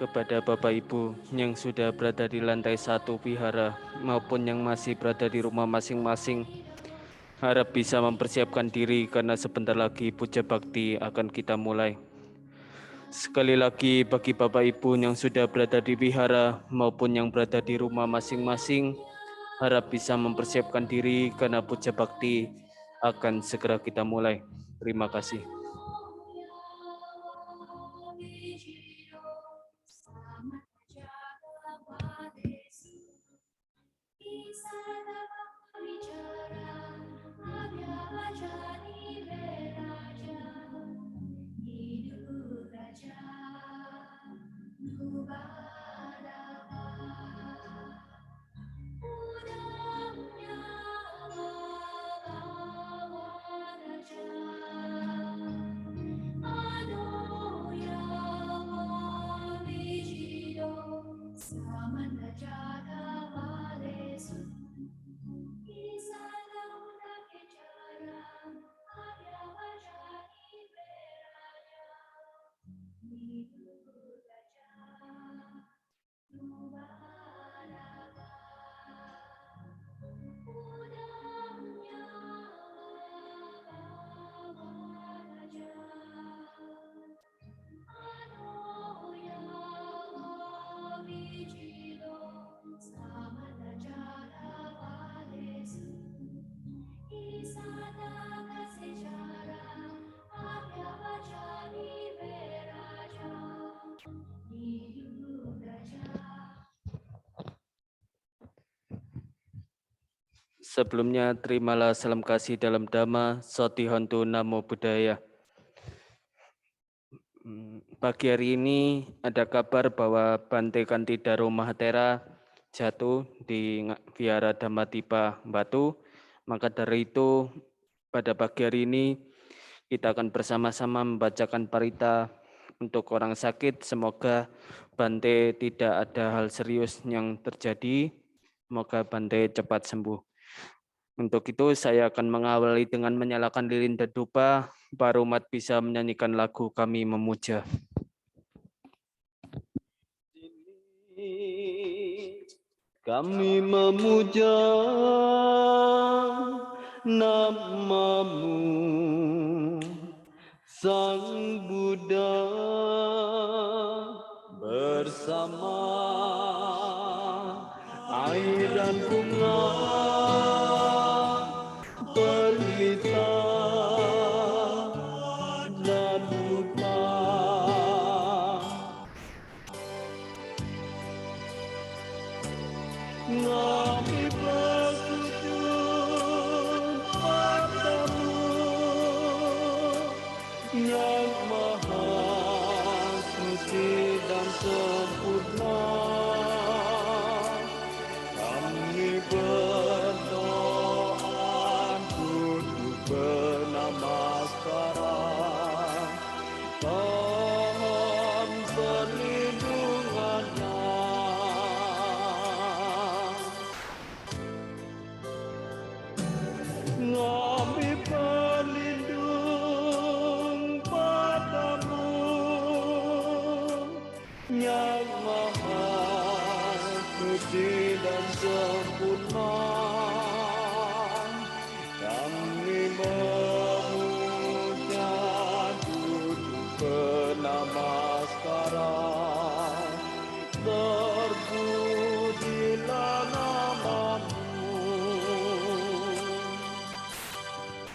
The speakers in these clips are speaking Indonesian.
Kepada Bapak Ibu yang sudah berada di lantai 1 vihara maupun yang masih berada di rumah masing-masing, harap bisa mempersiapkan diri karena sebentar lagi puja bakti akan kita mulai. Sekali lagi bagi Bapak Ibu yang sudah berada di vihara maupun yang berada di rumah masing-masing, harap bisa mempersiapkan diri karena puja bakti akan segera kita mulai. Terima kasih. Sebelumnya, terimalah salam kasih dalam Dhamma, Sotihontu Namo Buddhaya. Pagi hari ini ada kabar bahwa Bante Kanti Daro Mahatera jatuh di Vihara Dhammatipa Batu. Maka dari itu, pada pagi hari ini kita akan bersama-sama membacakan parita untuk orang sakit. Semoga Bante tidak ada hal serius yang terjadi Semoga Bante cepat sembuh. Untuk itu saya akan mengawali dengan menyalakan lilin dan dupa, baru umat bisa menyanyikan lagu Kami Memuja. Kami memuja namamu, Sang Buddha, bersama air dan bunga pelita dan dupa. Kami bersujud padamu, yang maha suci dan sempurna. Kami berdoa untuk bernamaskara, mohon perlindungannya. Kami berlindung padamu, yang maha suci dan sempurna. Kami memuja duduk bernamaskara, terpujilah namamu,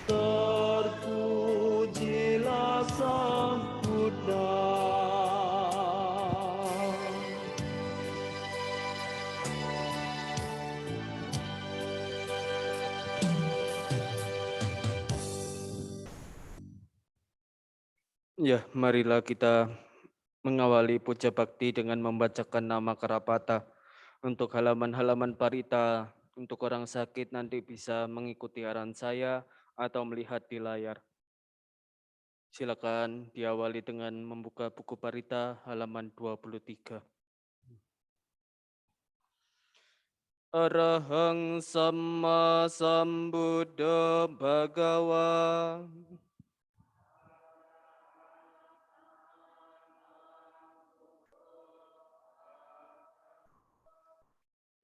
terpujilah Sang Buddha. Ya, marilah kita mengawali puja bakti dengan membacakan nama Karapata. Untuk halaman-halaman parita, untuk orang sakit nanti bisa mengikuti arahan saya atau melihat di layar. Silakan diawali dengan membuka buku parita halaman 23. Arahang Samma Sambuddha Bhagawa.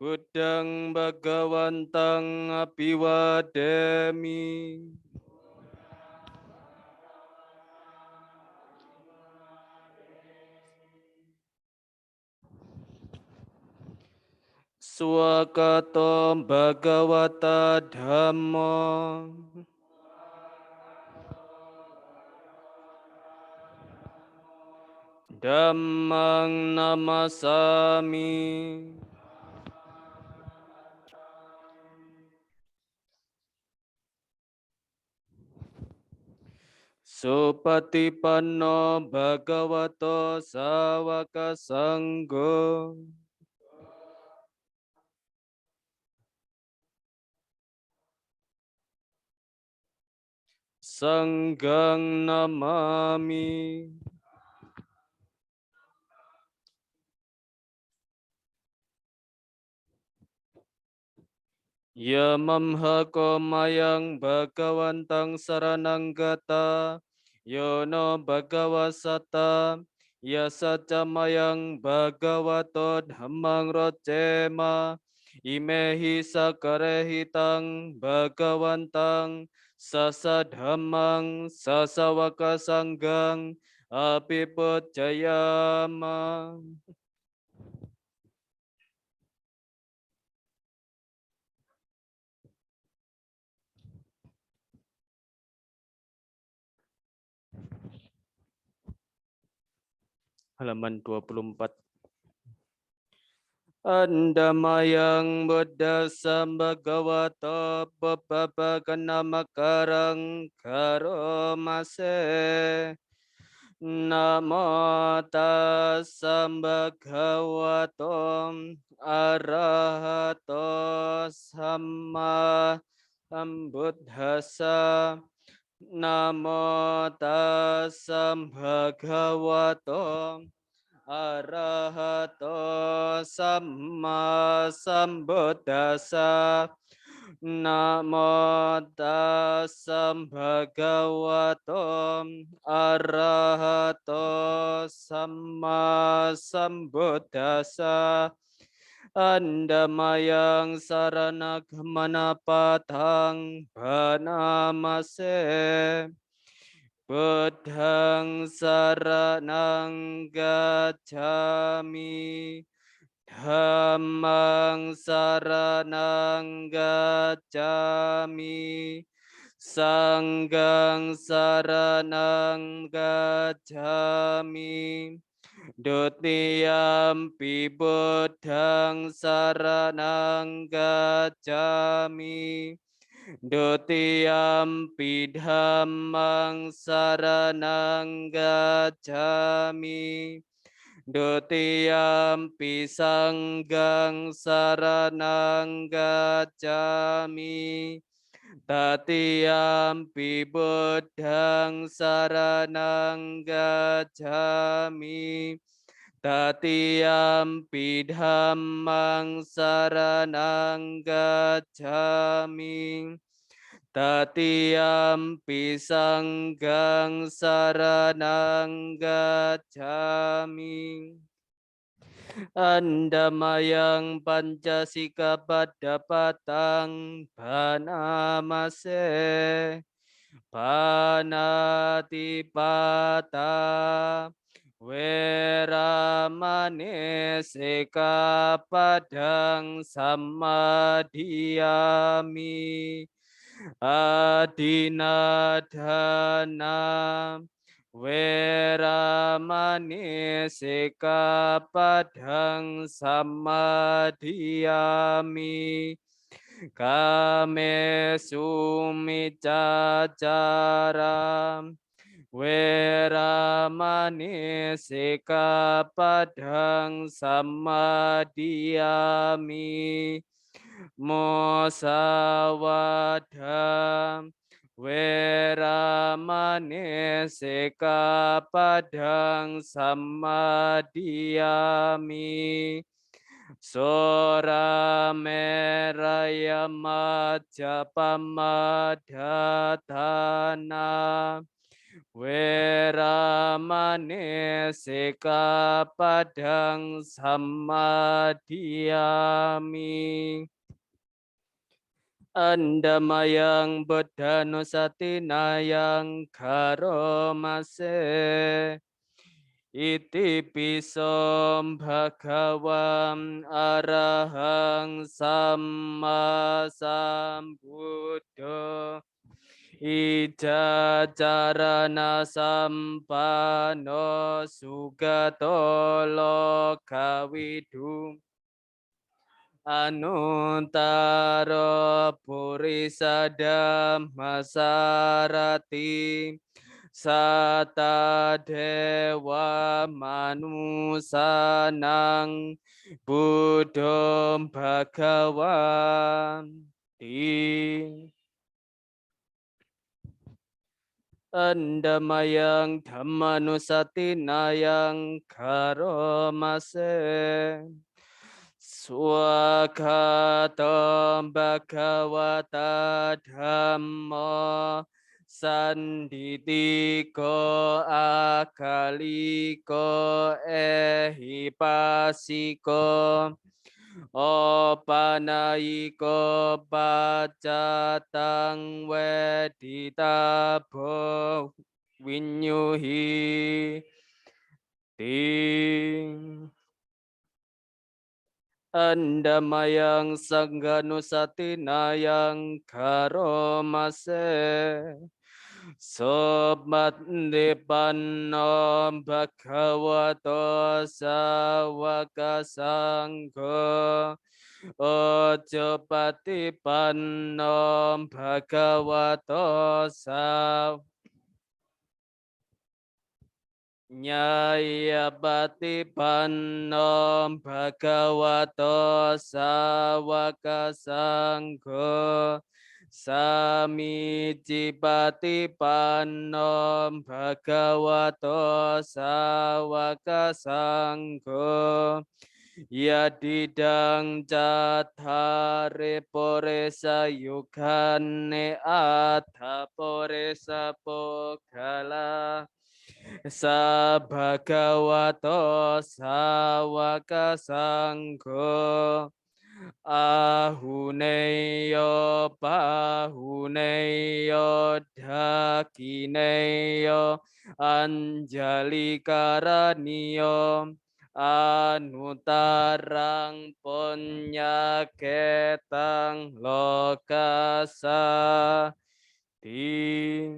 Buddhang Bhagawantang Abhiwademi. Swakato Bhagawata Dhammo. Dhammang namasami. Supatipanno Bhagavato Sawaka Sanggo. Sanggang namami. Yamamhako mayang Bhagawantang saranang gata. Yono Bhagawasata. Yasaca mayang Bhagavato dhammang rocema. Imehi sakarehitang Bhagawantang. Sasa dhammang sasawaka sanggang. Abhipucayama. Halaman 24. Andamayang Buddha Sambhagavato Pabbaganamakarang Karomase. Namo tassa bhagavato arahato samma sambuddhassa. Namo tassa bhagavato Arahato Samma Sambuddhassa. Namo tassa bhagavato arahato samma sambuddhassa. Andamayang sarana gamana patang banamase. Buddhang saranang gacchami. Dhammang saranang gacchami. Sanggang saranang gacchami. Dutiyampi buddhang saranang gacchami. Dutiyampi dhammang saranang gacchami. Dutiyampi sanggang saranang gacchami. Tatiyampi buddhang saranang gacchami. Tatiyampi dhammang saranang gacchami. Tatiyampi sanggang saranang gacchami. Andamayang pancasika pada patang banamase. Panatipata Weramane sekapadang samadhiyami. Adinadana Weramane sekapadang samadhiyami. Kame sumicacara Weramane sekapadang samadhiyami. Musawada Weramane sekapadang samadhiyami. Sora meraya majapamadhatana. Weramane sekapadang samadhiyami. Andamayang buddhanusatinayang karomase. Iti pisom bhagawam arahang samma sambuddho. Ija carana sampano sugato lokawidu. Anuntara purisada masarati. Sata dewa manusanang Buddham Bhagawan di Andamayang Dhammanusatinayang karomase. Swagatam Bhagavata Dhamma Sanditiko akaliko ehipasiko Opanayiko pacatang weditabo winyuhi ting. Andamayang sangganusatinayang karomase. Sobat dipanno bhagavato sawaka sangho. Ojo patipanno bhagavato sawaka. Nyaya patipanno bhagavato sawaka sangho. Samicipatipanno bhagavato sawaka sangho yadidang cathare poresa yugane atha poresa pogala sabhagavato sawaka sangho Ahuneyo pahuneyo dakineyo anjali karaniyo anutarang ponyaketang lokasa di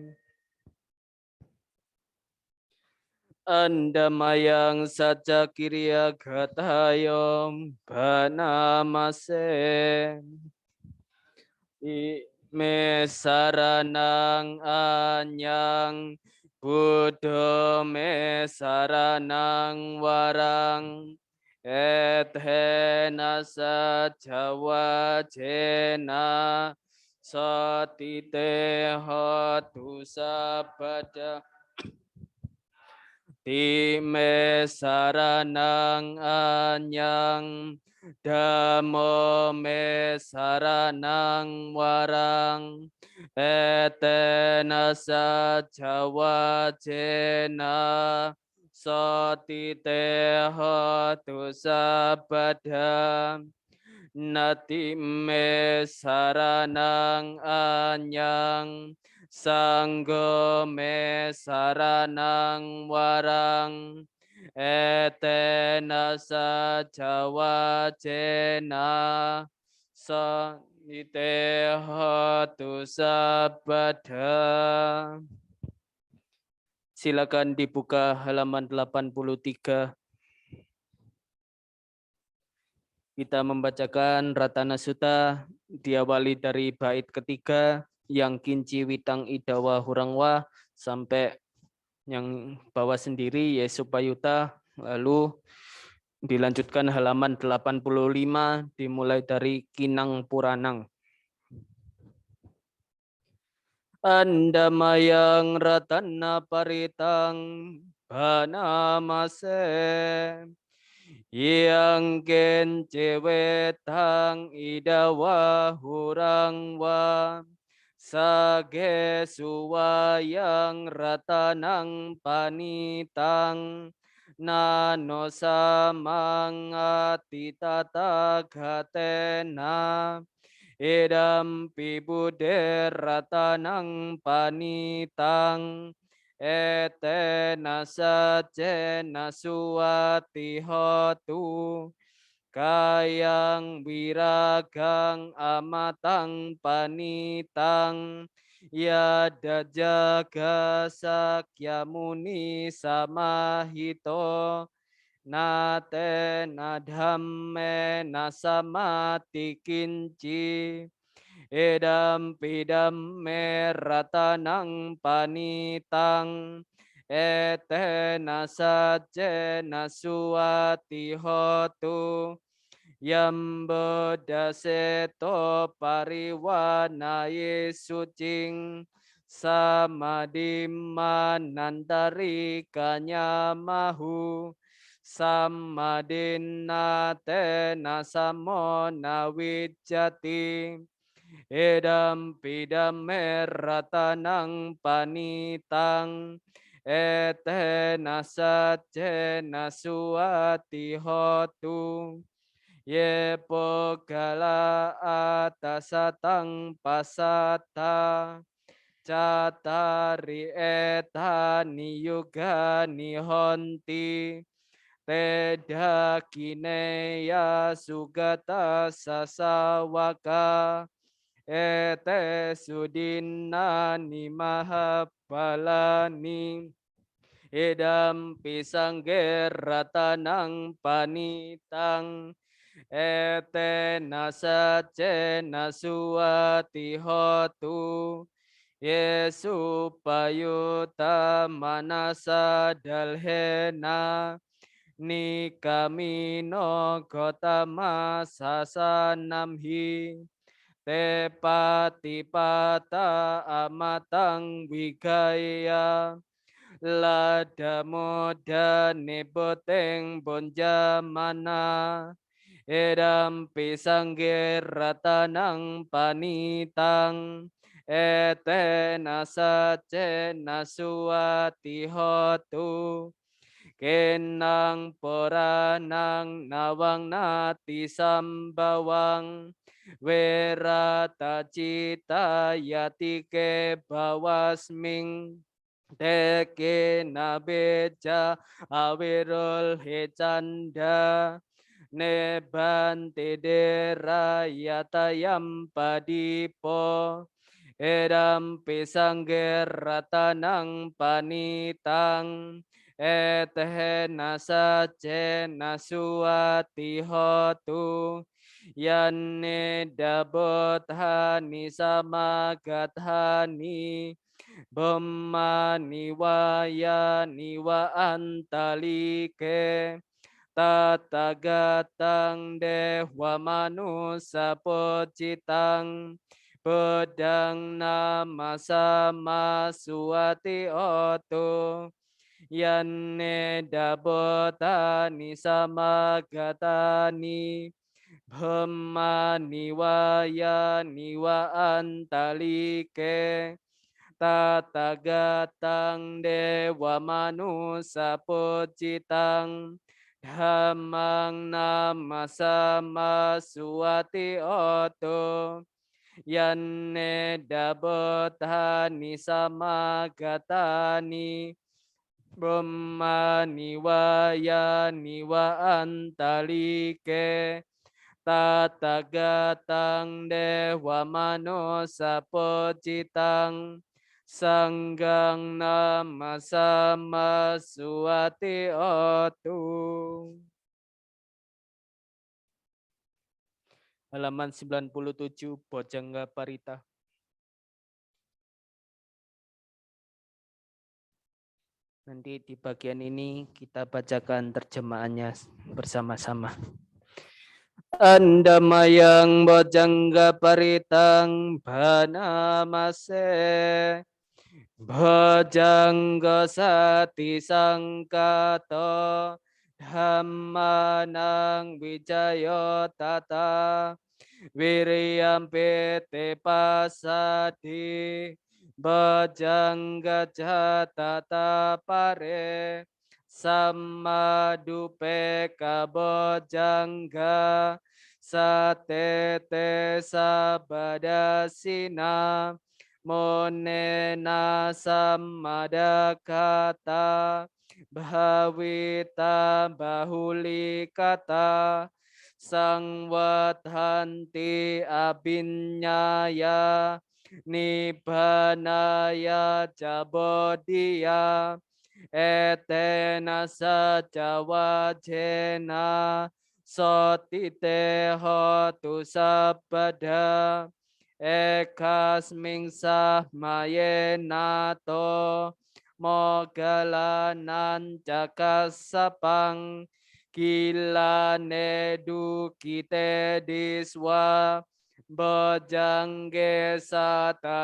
Andamayang saca kiriya gatayom banamase me saranang anyang Buddha me saranang warang ethena sajawa jena satite hotu sabada Time saranang anyang Dhammo me saranang warang Etena sajawa jena Sotite hotu sabada Nati me saranang anyang Sanggo me saranang warang etena sajawa jena sa ite hotu sabada. Silakan dibuka halaman 83. Kita membacakan Ratana Sutta diawali dari bait ketiga yang kinci witang idawa hurangwa sampai yang bawah sendiri Yesupayuta, lalu dilanjutkan halaman 85 dimulai dari Kinang Puranang. Andamayang Ratana Paritang Banamase yang kence wetang idawa hurangwa sage suwayang ratanang panitang nano samangati tatagatena idam pibude ratanang panitang etena sajena suwati hotu kayang wiragang amatang panitang yada jaga sakya muni samahito nate nadhamme nasamati kinci Edam pidam meratanang panitang etena sajena suati hotu yambodaseto pariwana yesucing samadimanantari kanyamahu samadinate nasamona wijati Edam pidam meratanang panitang etena sajena suati hotu ye pogala atasatang pasata catari etani yuga nihonti teda kineya sugata sasawaka ete sudinani mahabalani idam pisangger ratanang panitang ete nasacena suati hotu Yesu payuta manasa dalhena nikamino gotama sasanamhi te patipata amatang wigaya lada moda neboteng bonjamana edam pisangger ratanang panitang etena sace nasuati hotu kenang poranang nawang nati sambawang werata cita yatike bawasming teke nabeja awirul hecanda nebante dera yatayam padipo edam pisangger ratanang panitang etehena sace nasuati hotu yanne dabothani samagathani Bhamma niwaya niwa antalike Tatagatang dewa manusa pocitang pedang nama sama suati oto yanne dabotani samagatani Bhamma niwaya niwa antalike Tatagatang dewa manusa pocitang Dhammang namasama suati oto yanne dabotani samagatani Brahma niwaya niwa antalike Tatagatang dewa manusa pocitang Sanggang nama sama suati otu. Halaman 97 Bojangga Parita. Nanti di bagian ini kita bacakan terjemahannya bersama-sama. Andamayang Bojangga Paritang Bhanamase Bhajangga sati sangkato Dhammanang wijayo tata Wiriyam pete pasadi Bhajangga jatata pare Sammadupe kabojangga Satete sabadasina Monena sammadakata Bhavita bahulikata Sangwadhanti abinyaya Nibbanaya jabodiya Etena sajawajena Sotite hotu sabada Ekasming sahmayenato mogalanan cakasapang kilane dukite diswa bojangge satadesai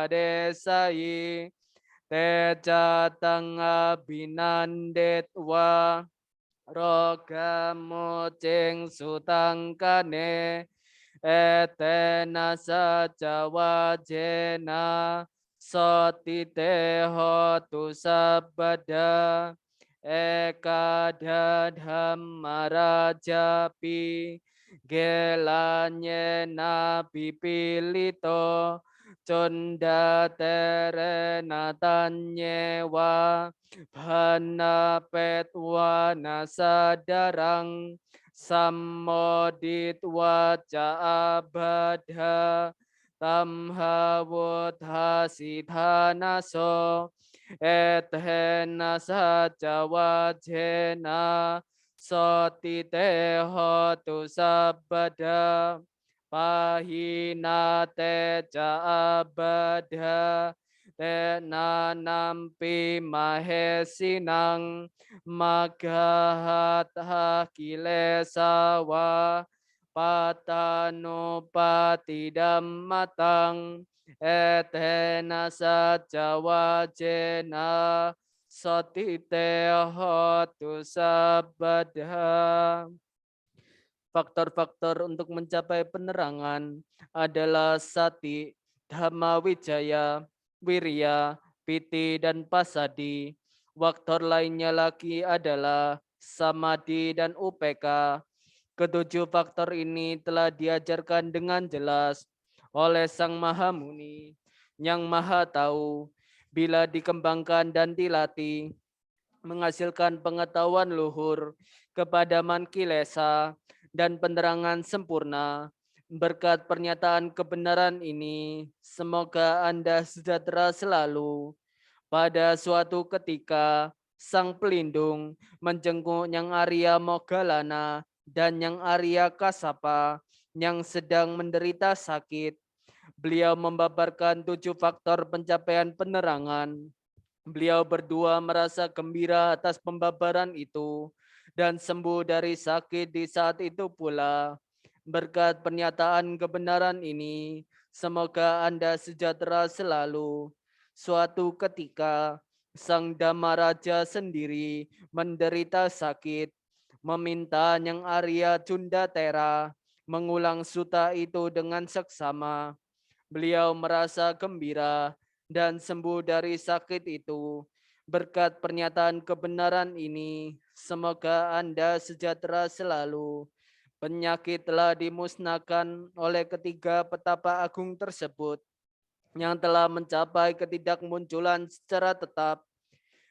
tejatang abinandetwa roga moceng sutangkane etena sajawajena sotite hotu sabada ekada dhammarajapi gelanye napipilito conda terena tanyewa Bhana petwa nasadarang sammoditwa ca abadha tamha wodhasidhanaso ethena saca wajena sotite hotu sabada pahina te ca abadha tena nampi mahesinang magahatha kilesawa patanupati dammatang etena sajawajena sotite hotu sabada. Faktor-faktor untuk mencapai penerangan adalah sati, dhamma wijaya, wirya, piti, dan pasadi. Faktor lainnya lagi adalah samadhi dan upeka. Ketujuh faktor ini telah diajarkan dengan jelas oleh Sang Maha Muni yang Maha Tahu. Bila dikembangkan dan dilatih, menghasilkan pengetahuan luhur, kepadaman kilesa, dan penerangan sempurna. Berkat pernyataan kebenaran ini, semoga Anda sejahtera selalu. Pada suatu ketika, Sang Pelindung menjenguk Yang Arya Moggallana dan Yang Arya Kassapa yang sedang menderita sakit. Beliau membabarkan 7 faktor pencapaian penerangan. Beliau berdua merasa gembira atas pembabaran itu dan sembuh dari sakit di saat itu pula. Berkat pernyataan kebenaran ini, semoga Anda sejahtera selalu. Suatu ketika, Sang Dhamaraja sendiri menderita sakit, meminta Yang Arya Jundatera mengulang suta itu dengan seksama. Beliau merasa gembira dan sembuh dari sakit itu. Berkat pernyataan kebenaran ini, semoga Anda sejahtera selalu. Penyakit telah dimusnahkan oleh ketiga petapa agung tersebut yang telah mencapai ketidakmunculan secara tetap.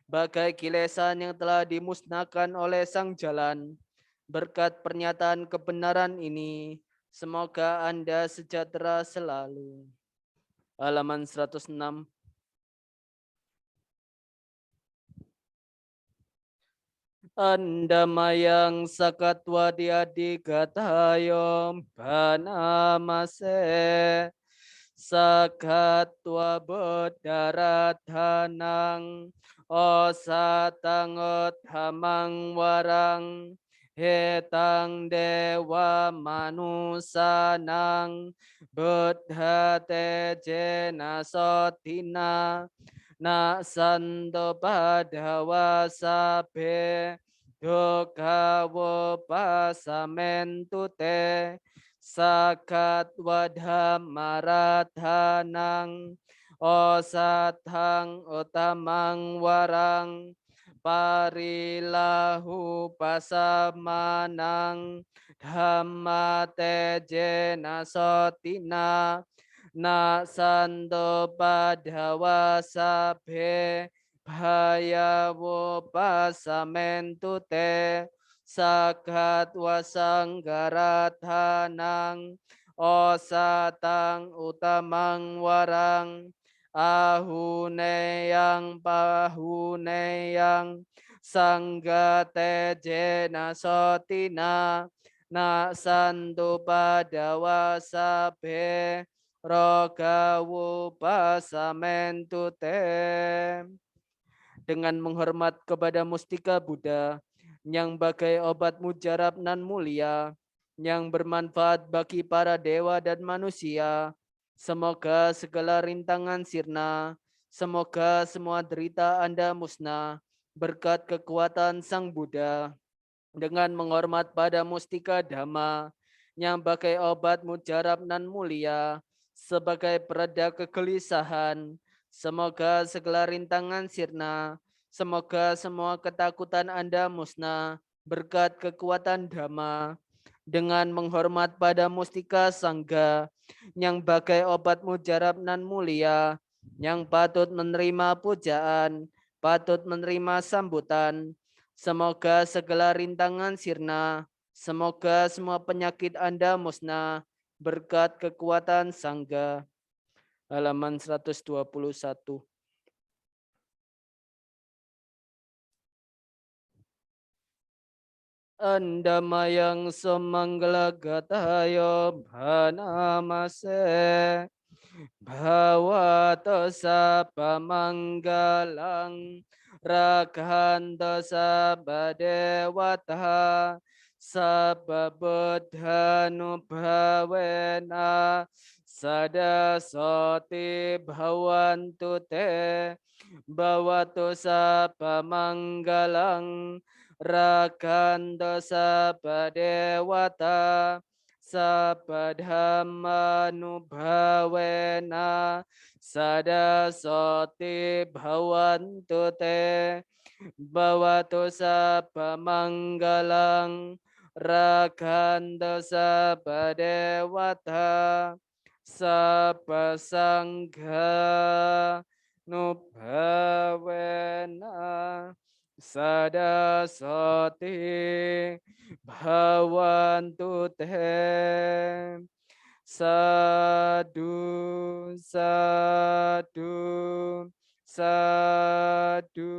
Bagai kilesan yang telah dimusnahkan oleh Sang Jalan. Berkat pernyataan kebenaran ini, semoga Anda sejahtera selalu. Halaman 106. Andamayang sakatwa diadi gatayom banamase sakatwa bodharadhanang osatangot hamang warang hetang dewa manusanang buddha tejena sotina na santo padawa sabe dokawo pasamentu te sakat wadham marathanang osathang utamang warang parilahu pasamanang dhamma tejena sotina na santo padawa sabe bhayawo pasamentu te sakat wasanggarathanang osatang utamang warang ahuneyang pahuneyang sanggate jena sotina na santu padawa sabe rogawu pasamentu te. Dengan menghormat kepada mustika Buddha yang bagai obat mujarab nan mulia yang bermanfaat bagi para dewa dan manusia, semoga segala rintangan sirna, semoga semua derita Anda musnah berkat kekuatan Sang Buddha. Dengan menghormat pada mustika Dhamma yang bagai obat mujarab nan mulia sebagai pereda kegelisahan, semoga segala rintangan sirna, semoga semua ketakutan Anda musnah berkat kekuatan Dhamma. Dengan menghormat pada mustika Sangga yang bagai obat mujarab nan mulia, yang patut menerima pujaan, patut menerima sambutan, semoga segala rintangan sirna, semoga semua penyakit Anda musnah berkat kekuatan Sangga. Halaman 121. Andamayang semanggala gatayo bhanamase bhavato sapamanggalang rakhanto sabadewata sabba buddhanubhavena sadasoti bhavantu te bhavatu sabba manggalang rakanto sabba dewata sabba dhammanubhavena sadasoti bhavantu te bhavatu sabba manggalang rakanto sabba dewata sabba sangha nubhavena sadasati bhavantu te sadu sadu sadu.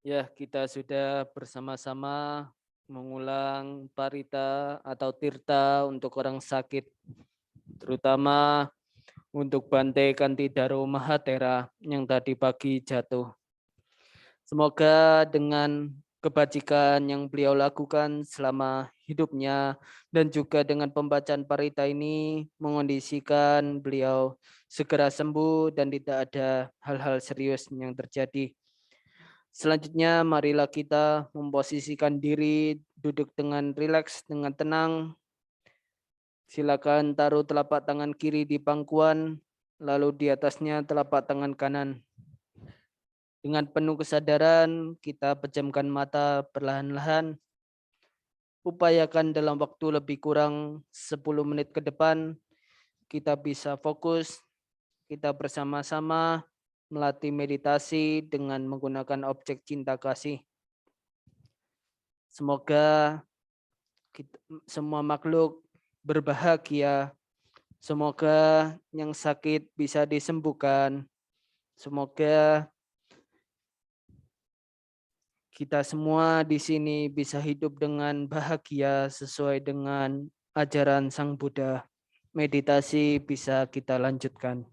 Ya, kita sudah bersama-sama mengulang parita atau tirta untuk orang sakit, terutama untuk Bante Kanti Daro Mahatera yang tadi pagi jatuh. Semoga dengan kebajikan yang beliau lakukan selama hidupnya dan juga dengan pembacaan parita ini mengondisikan beliau segera sembuh dan tidak ada hal-hal serius yang terjadi. Selanjutnya marilah kita memposisikan diri duduk dengan rileks, dengan tenang. Silakan taruh telapak tangan kiri di pangkuan, lalu di atasnya telapak tangan kanan. Dengan penuh kesadaran, kita pejamkan mata perlahan-lahan. Upayakan dalam waktu lebih kurang 10 menit ke depan, kita bisa fokus, kita bersama-sama melatih meditasi dengan menggunakan objek cinta kasih. Semoga semua makhluk berbahagia. Semoga yang sakit bisa disembuhkan. Semoga kita semua di sini bisa hidup dengan bahagia sesuai dengan ajaran Sang Buddha. Meditasi bisa kita lanjutkan.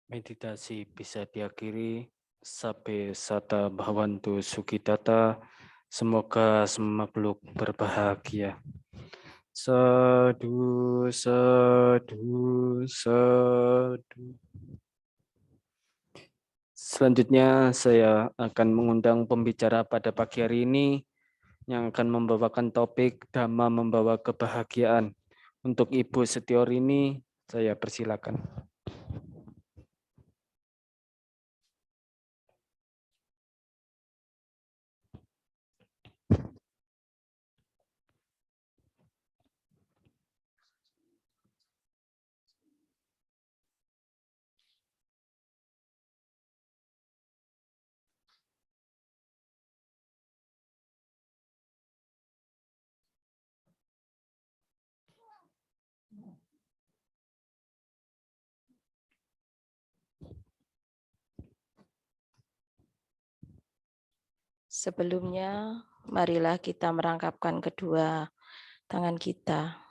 Meditasi bisa diakhiri. Sabe sata bhavantu sukitata. Semoga makhluk berbahagia. Sadu, sadu, sadu. Selanjutnya saya akan mengundang pembicara pada pagi hari ini yang akan membawakan topik Dhamma membawa kebahagiaan. Untuk Ibu Setiorini, saya persilakan. Sebelumnya, marilah kita merangkapkan kedua tangan kita.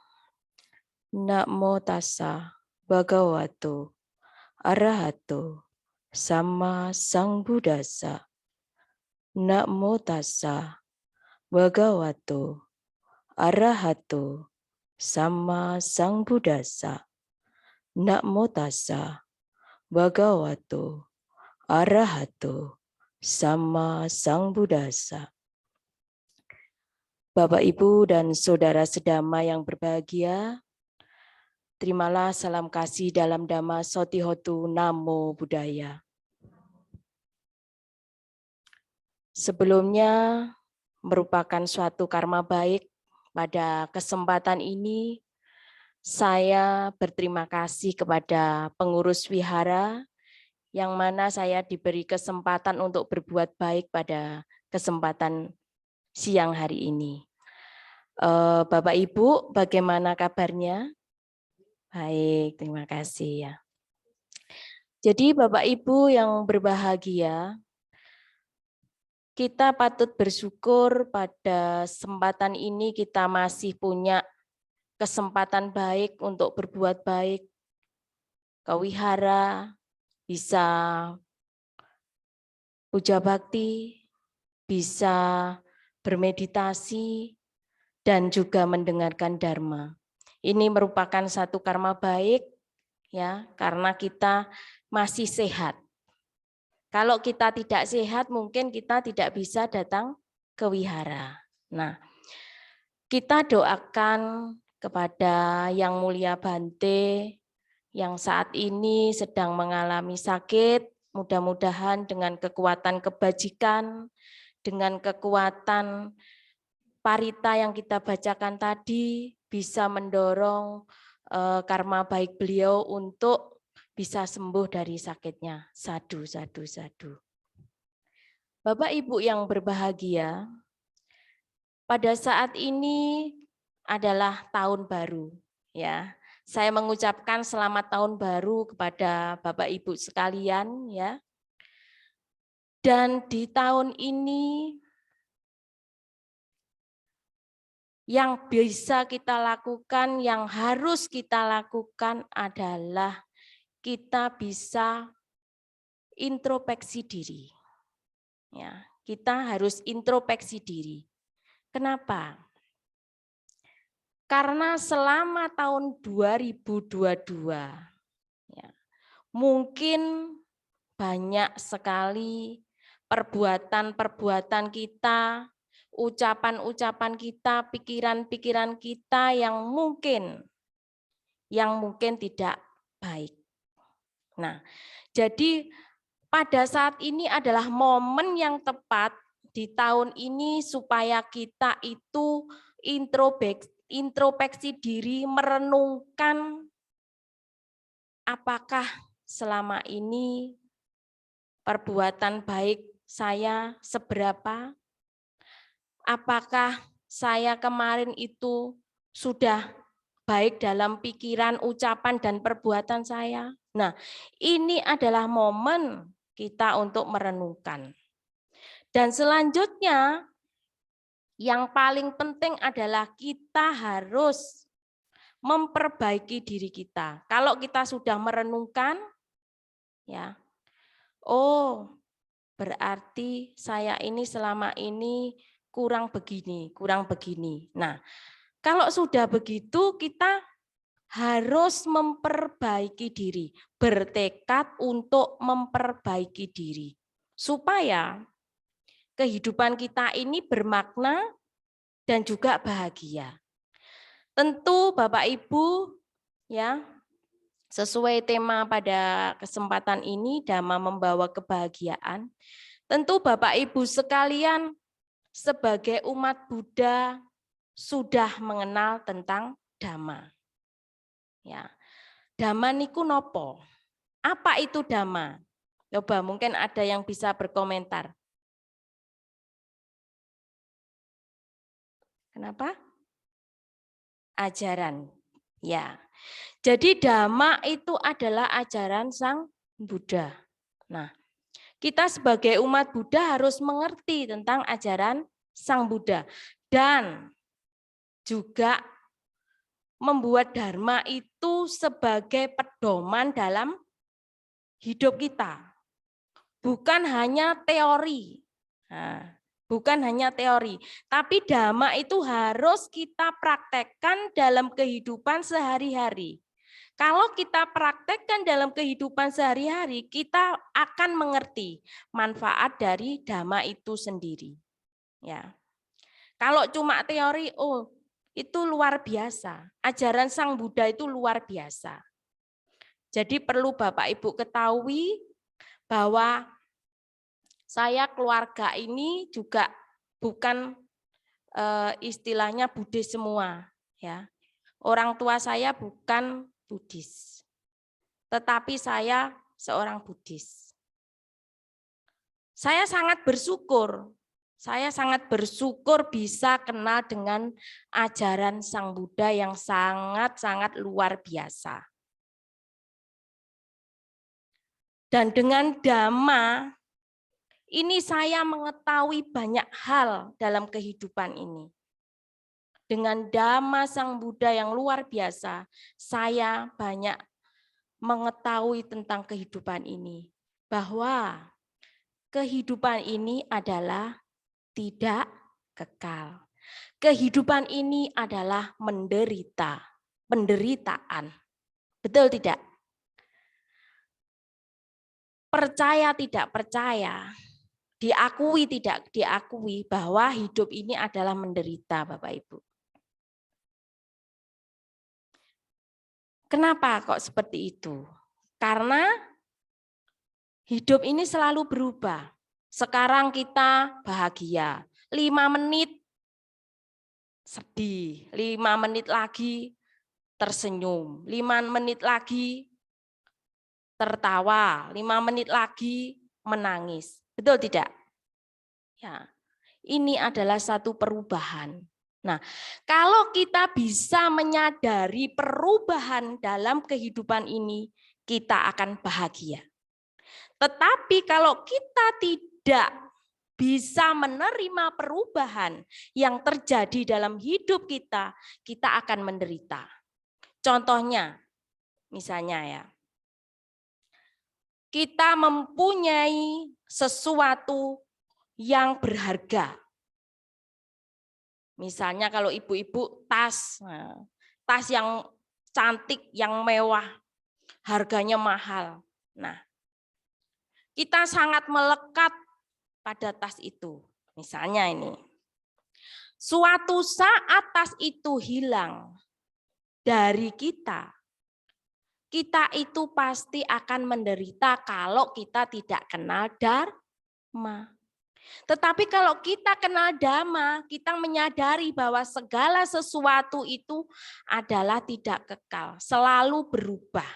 Namo tassa bhagavato arahato sama sang buddhassa. Namo tassa bhagavato arahato sama sang buddhassa. Namo tassa bhagavato arahato sama sang buddhassa. Bapak, Ibu, dan Saudara sedama yang berbahagia, terimalah salam kasih dalam Dhamma Sotihotu Namo Buddhaya. Sebelumnya merupakan suatu karma baik pada kesempatan ini saya berterima kasih kepada pengurus wihara yang mana saya diberi kesempatan untuk berbuat baik pada kesempatan siang hari ini. Bapak Ibu, bagaimana kabarnya? Baik, terima kasih ya. Jadi Bapak Ibu yang berbahagia, kita patut bersyukur pada kesempatan ini kita masih punya kesempatan baik untuk berbuat baik ke wihara, bisa puja bakti, bisa bermeditasi, dan juga mendengarkan dharma. Ini merupakan satu karma baik ya, karena kita masih sehat. Kalau kita tidak sehat, mungkin kita tidak bisa datang ke wihara. Nah, kita doakan kepada Yang Mulia Bante yang saat ini sedang mengalami sakit, mudah-mudahan dengan kekuatan kebajikan, dengan kekuatan parita yang kita bacakan tadi bisa mendorong karma baik beliau untuk bisa sembuh dari sakitnya. Sadu, sadu, sadu. Bapak Ibu yang berbahagia, pada saat ini adalah tahun baru, ya. Saya mengucapkan selamat tahun baru kepada Bapak Ibu sekalian, ya. Dan di tahun ini yang bisa kita lakukan, yang harus kita lakukan adalah kita bisa introspeksi diri. Ya, kita harus introspeksi diri. Kenapa? Karena selama tahun 2022, ya, mungkin banyak sekali perbuatan-perbuatan kita, ucapan-ucapan kita, pikiran-pikiran kita yang mungkin tidak baik. Nah, jadi pada saat ini adalah momen yang tepat di tahun ini supaya kita itu introspeksi diri, merenungkan apakah selama ini perbuatan baik saya seberapa, apakah saya kemarin itu sudah baik dalam pikiran, ucapan, dan perbuatan saya. Nah, ini adalah momen kita untuk merenungkan. Dan selanjutnya, yang paling penting adalah kita harus memperbaiki diri kita. Kalau kita sudah merenungkan, Ya. Oh, berarti saya ini selama ini kurang begini, kurang begini. Nah, kalau sudah begitu kita harus memperbaiki diri, bertekad untuk memperbaiki diri supaya kehidupan kita ini bermakna dan juga bahagia. Tentu Bapak Ibu ya, sesuai tema pada kesempatan ini Dhamma membawa kebahagiaan. Tentu Bapak Ibu sekalian sebagai umat Buddha sudah mengenal tentang Dhamma. Ya. Dhamma niku nopo? Apa itu Dhamma? Coba mungkin ada yang bisa berkomentar. Kenapa? Ajaran. Ya. Jadi Dhamma itu adalah ajaran Sang Buddha. Nah, kita sebagai umat Buddha harus mengerti tentang ajaran Sang Buddha dan juga membuat dharma itu sebagai pedoman dalam hidup kita. Bukan hanya teori. Nah, bukan hanya teori, tapi dhamma itu harus kita praktekkan dalam kehidupan sehari-hari. Kalau kita praktekkan dalam kehidupan sehari-hari, kita akan mengerti manfaat dari dhamma itu sendiri. Ya. Kalau cuma teori, oh itu luar biasa. Ajaran Sang Buddha itu luar biasa. Jadi perlu Bapak Ibu ketahui bahwa saya keluarga ini juga bukan istilahnya Buddhis semua, ya. Orang tua saya bukan Buddhis, tetapi saya seorang Buddhis. Saya sangat bersyukur bisa kenal dengan ajaran Sang Buddha yang sangat-sangat luar biasa. Dan dengan Dhamma, ini saya mengetahui banyak hal dalam kehidupan ini. Dengan Dhamma Sang Buddha yang luar biasa, saya banyak mengetahui tentang kehidupan ini. Bahwa kehidupan ini adalah tidak kekal. Kehidupan ini adalah menderita, penderitaan. Betul tidak? Percaya tidak percaya, diakui tidak diakui bahwa hidup ini adalah menderita, Bapak Ibu. Kenapa kok seperti itu? Karena hidup ini selalu berubah. Sekarang kita bahagia, 5 menit sedih, 5 menit lagi tersenyum, 5 menit lagi tertawa, 5 menit lagi menangis. Betul tidak? Ya, ini adalah satu perubahan. Nah, kalau kita bisa menyadari perubahan dalam kehidupan ini, kita akan bahagia. Tetapi kalau kita tidak bisa menerima perubahan yang terjadi dalam hidup kita, kita akan menderita. Contohnya, misalnya ya, kita mempunyai sesuatu yang berharga. Misalnya kalau ibu-ibu tas yang cantik, yang mewah, harganya mahal. Nah, kita sangat melekat pada tas itu. Misalnya ini, suatu saat tas itu hilang dari kita itu pasti akan menderita kalau kita tidak kenal Dharma. Tetapi kalau kita kenal Dhamma, kita menyadari bahwa segala sesuatu itu adalah tidak kekal, selalu berubah.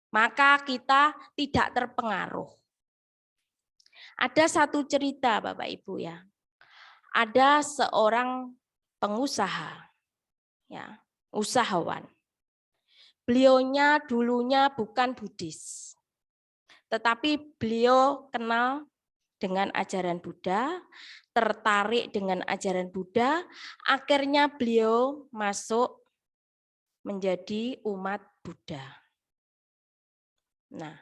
Maka kita tidak terpengaruh. Ada satu cerita Bapak Ibu ya. Ada seorang pengusaha, ya, usahawan. Beliaunya dulunya bukan Buddhis, tetapi beliau kenal dengan ajaran Buddha, tertarik dengan ajaran Buddha, akhirnya beliau masuk menjadi umat Buddha. Nah,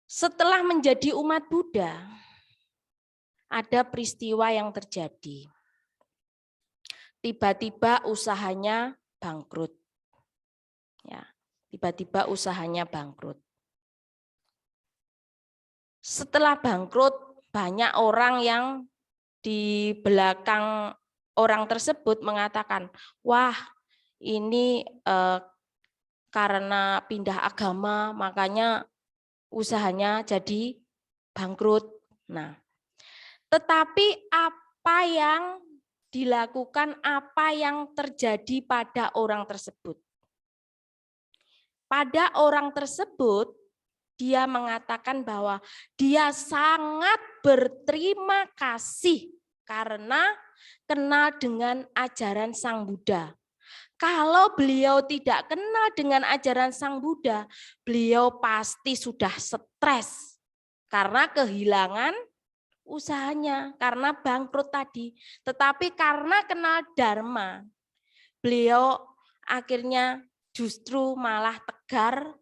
Setelah menjadi umat Buddha, ada peristiwa yang terjadi. Tiba-tiba usahanya bangkrut. Ya, tiba-tiba usahanya bangkrut. Setelah bangkrut, banyak orang yang di belakang orang tersebut mengatakan, wah ini karena pindah agama, makanya usahanya jadi bangkrut. Nah, tetapi apa yang dilakukan, apa yang terjadi pada orang tersebut? Pada orang tersebut, dia mengatakan bahwa dia sangat berterima kasih karena kenal dengan ajaran Sang Buddha. Kalau beliau tidak kenal dengan ajaran Sang Buddha, beliau pasti sudah stres karena kehilangan usahanya, karena bangkrut tadi. Tetapi karena kenal Dharma, beliau akhirnya justru malah tegar,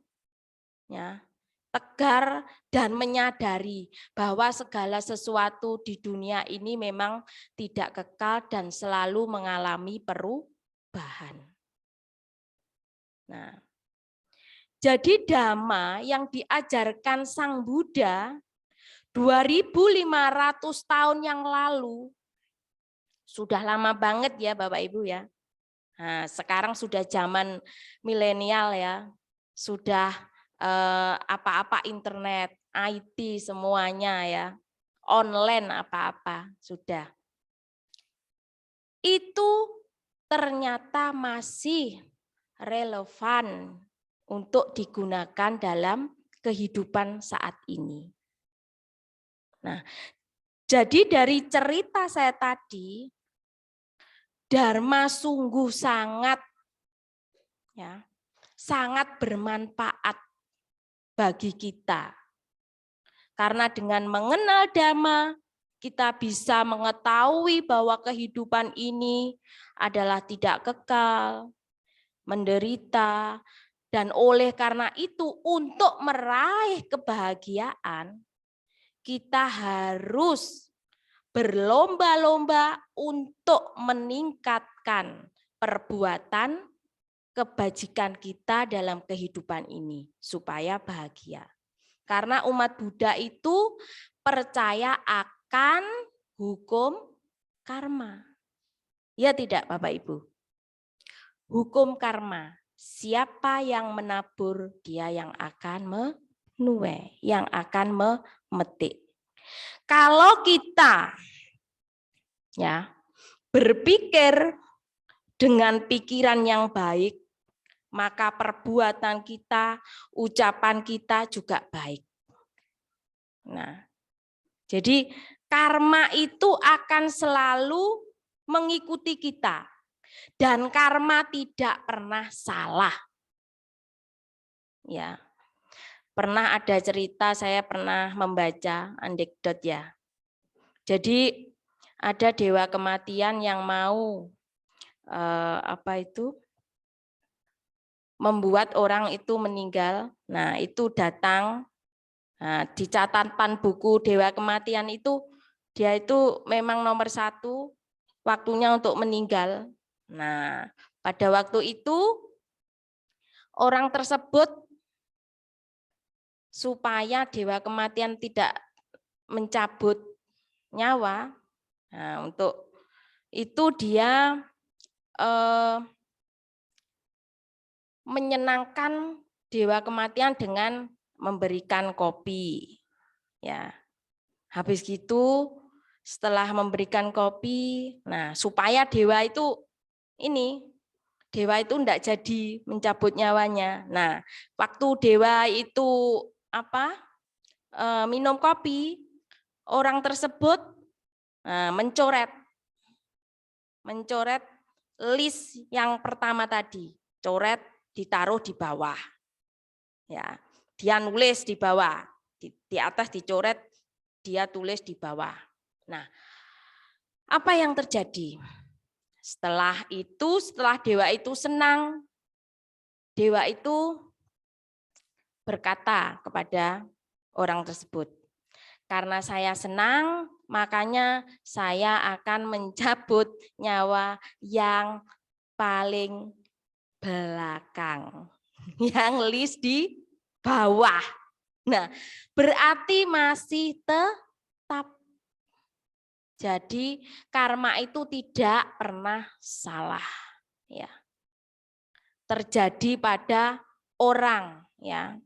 ya, tegar dan menyadari bahwa segala sesuatu di dunia ini memang tidak kekal dan selalu mengalami perubahan. Nah, jadi Dhamma yang diajarkan Sang Buddha 2.500 tahun yang lalu, sudah lama banget ya Bapak Ibu ya. Nah, sekarang sudah zaman milenial ya, sudah apa-apa internet, IT semuanya ya, online apa-apa sudah. Itu ternyata masih relevan untuk digunakan dalam kehidupan saat ini. Nah, jadi dari cerita saya tadi, Dharma sungguh sangat bermanfaat bagi kita. Karena dengan mengenal Dhamma, kita bisa mengetahui bahwa kehidupan ini adalah tidak kekal, menderita, dan oleh karena itu untuk meraih kebahagiaan, kita harus berlomba-lomba untuk meningkatkan perbuatan kebajikan kita dalam kehidupan ini supaya bahagia. Karena umat Buddha itu percaya akan hukum karma. Ya tidak Bapak Ibu? Hukum karma. Siapa yang menabur, dia yang akan menuai, yang akan memetik. Kalau kita ya berpikir dengan pikiran yang baik, maka perbuatan kita, ucapan kita juga baik. Nah, jadi karma itu akan selalu mengikuti kita. Dan karma tidak pernah salah. Ya. Pernah ada cerita, saya pernah membaca anekdot ya. Jadi ada dewa kematian yang mau membuat orang itu meninggal. Nah, itu datang. Nah, di catatan buku dewa kematian itu dia itu memang nomor 1 waktunya untuk meninggal. Nah, pada waktu itu orang tersebut supaya dewa kematian tidak mencabut nyawa. Nah, untuk itu dia menyenangkan dewa kematian dengan memberikan kopi. Ya. Habis gitu setelah memberikan kopi, nah supaya dewa itu enggak jadi mencabut nyawanya. Nah, waktu dewa itu minum kopi, orang tersebut mencoret list yang pertama tadi, coret ditaruh di bawah. Ya, dia nulis di bawah, di atas dicoret, dia tulis di bawah. Nah, apa yang terjadi? Setelah dewa itu senang, dewa itu berkata kepada orang tersebut. Karena saya senang, makanya saya akan mencabut nyawa yang paling belakang, yang list di bawah. Nah, berarti masih tetap. Jadi karma itu tidak pernah salah, ya. Terjadi pada orang, ya.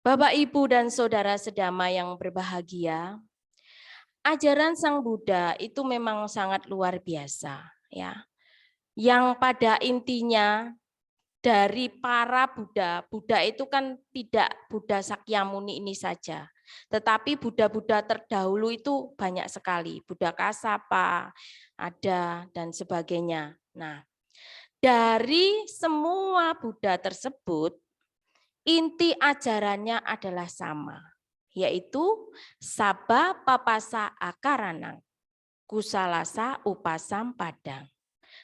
Bapak, Ibu, dan saudara sedama yang berbahagia, ajaran Sang Buddha itu memang sangat luar biasa, ya. Yang pada intinya dari para Buddha, Buddha itu kan tidak Buddha Sakyamuni ini saja, tetapi Buddha-Buddha terdahulu itu banyak sekali, Buddha Kassapa, ada, dan sebagainya. Nah, dari semua Buddha tersebut, inti ajarannya adalah sama, yaitu Sabba Papasa Akaranang, Kusalasa Upasam Padang,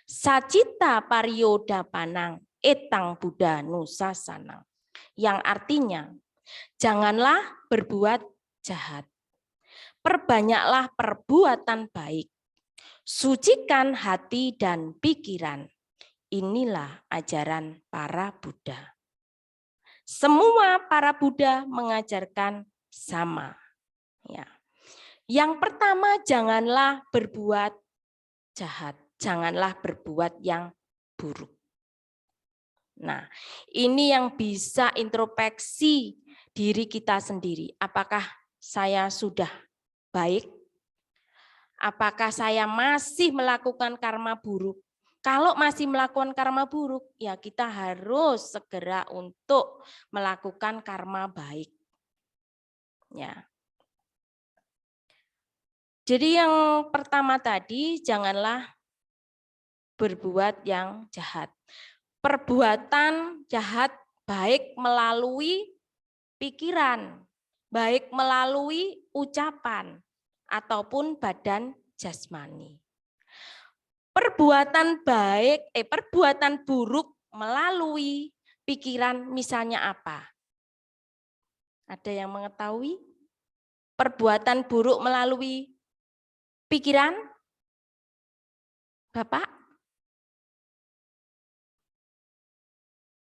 Sacita Pariyodapanang, Etang Buddha Nusasanang. Yang artinya, janganlah berbuat jahat, perbanyaklah perbuatan baik, sucikan hati dan pikiran. Inilah ajaran para Buddha. Semua para Buddha mengajarkan sama. Ya. Yang pertama, janganlah berbuat jahat, janganlah berbuat yang buruk. Nah, ini yang bisa introspeksi diri kita sendiri. Apakah saya sudah baik? Apakah saya masih melakukan karma buruk? Kalau masih melakukan karma buruk, ya kita harus segera untuk melakukan karma baik. Ya. Jadi yang pertama tadi, janganlah berbuat yang jahat. Perbuatan jahat baik melalui pikiran, baik melalui ucapan, ataupun badan jasmani. Perbuatan buruk melalui pikiran misalnya apa? Ada yang mengetahui? Perbuatan buruk melalui pikiran? Bapak?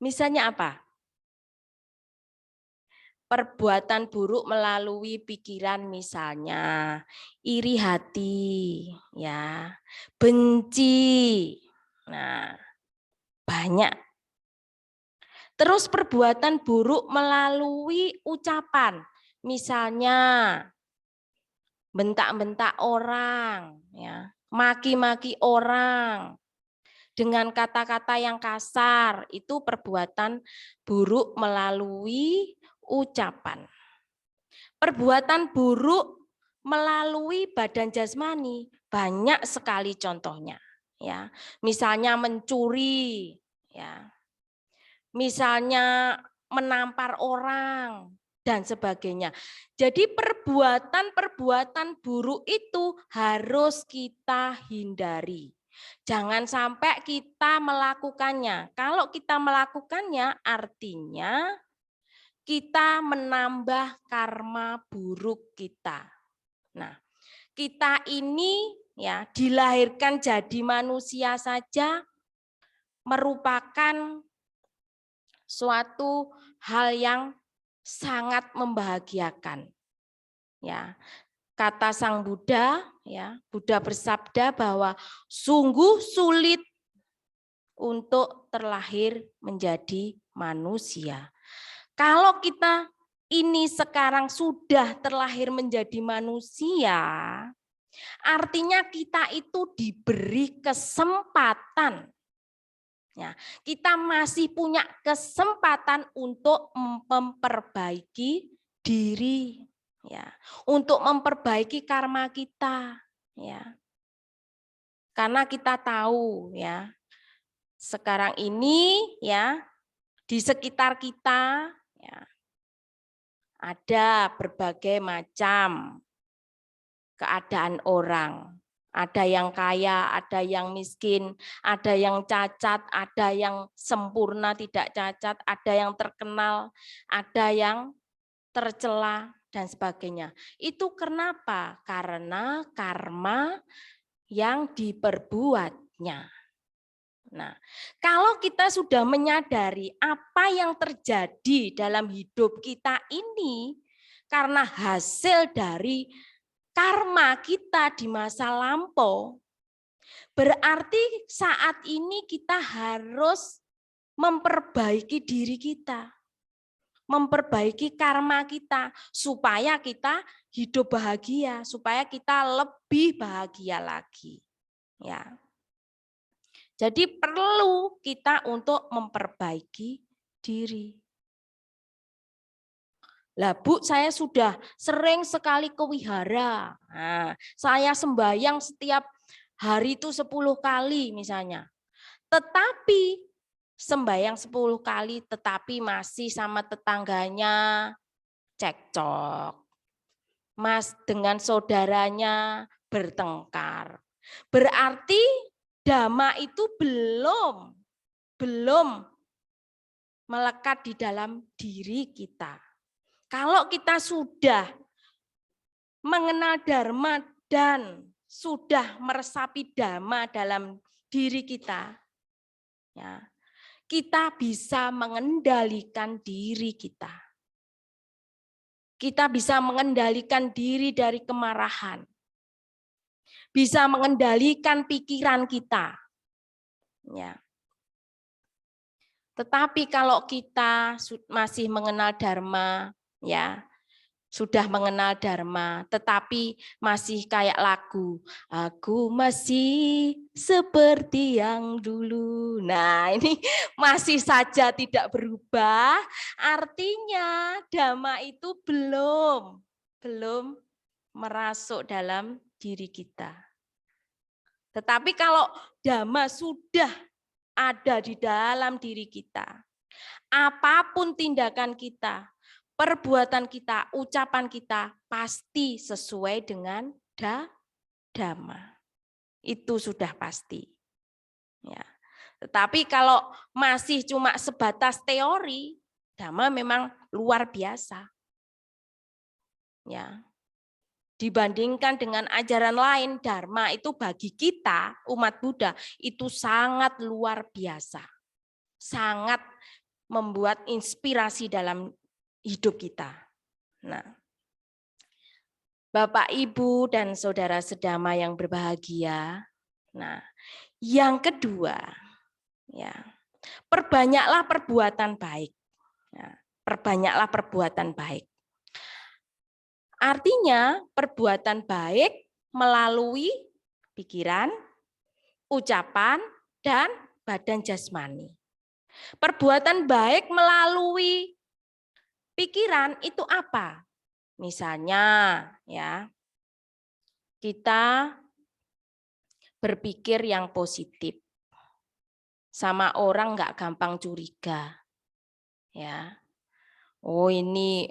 Misalnya apa? Perbuatan buruk melalui pikiran misalnya iri hati, ya, benci. Nah, banyak. Terus perbuatan buruk melalui ucapan, misalnya bentak-bentak orang, ya, maki-maki orang dengan kata-kata yang kasar, itu perbuatan buruk melalui ucapan. Perbuatan buruk melalui badan jasmani banyak sekali contohnya, ya. Misalnya mencuri, ya. Misalnya menampar orang dan sebagainya. Jadi perbuatan-perbuatan buruk itu harus kita hindari. Jangan sampai kita melakukannya. Kalau kita melakukannya artinya kita menambah karma buruk kita. Nah, kita ini ya dilahirkan jadi manusia saja merupakan suatu hal yang sangat membahagiakan. Ya. Kata Sang Buddha, ya, Buddha bersabda bahwa sungguh sulit untuk terlahir menjadi manusia. Kalau kita ini sekarang sudah terlahir menjadi manusia, artinya kita itu diberi kesempatan. Ya, kita masih punya kesempatan untuk memperbaiki diri, ya, untuk memperbaiki karma kita, ya. Karena kita tahu, ya, sekarang ini, ya, di sekitar kita, ya, ada berbagai macam keadaan orang, Ada yang kaya, ada yang miskin, ada yang cacat, ada yang sempurna tidak cacat, ada yang terkenal, ada yang tercela, dan sebagainya. Itu kenapa? Karena karma yang diperbuatnya. Nah, kalau kita sudah menyadari apa yang terjadi dalam hidup kita ini karena hasil dari karma kita di masa lampau, berarti saat ini kita harus memperbaiki diri kita, memperbaiki karma kita supaya kita hidup bahagia, supaya kita lebih bahagia lagi. Ya. Jadi perlu kita untuk memperbaiki diri. Lah Bu, saya sudah sering sekali ke wihara. Nah, saya sembahyang setiap hari itu 10 kali misalnya. Tetapi sembahyang 10 kali tetapi masih sama tetangganya cekcok. Mas dengan saudaranya bertengkar. Berarti dhamma itu belum melekat di dalam diri kita. Kalau kita sudah mengenal dharma dan sudah meresapi dhamma dalam diri kita, ya, kita bisa mengendalikan diri kita. Kita bisa mengendalikan diri dari kemarahan. Bisa mengendalikan pikiran kita. Ya. Tetapi kalau kita masih mengenal dharma, ya, sudah mengenal dharma, tetapi masih kayak lagu, aku masih seperti yang dulu. Nah, ini masih saja tidak berubah, artinya dhamma itu belum merasuk dalam diri kita. Tetapi kalau dhamma sudah ada di dalam diri kita, apapun tindakan kita, perbuatan kita, ucapan kita pasti sesuai dengan dhamma. Itu sudah pasti. Ya. Tetapi kalau masih cuma sebatas teori, dhamma memang luar biasa. Ya. Dibandingkan dengan ajaran lain, dharma itu bagi kita, umat Buddha, itu sangat luar biasa. Sangat membuat inspirasi dalam hidup kita. Nah, Bapak, Ibu, dan saudara sedama yang berbahagia. Nah, yang kedua, ya, perbanyaklah perbuatan baik. Ya, perbanyaklah perbuatan baik. Artinya perbuatan baik melalui pikiran, ucapan, dan badan jasmani. Perbuatan baik melalui pikiran itu apa? Misalnya, ya, kita berpikir yang positif, sama orang nggak gampang curiga, ya. Oh ini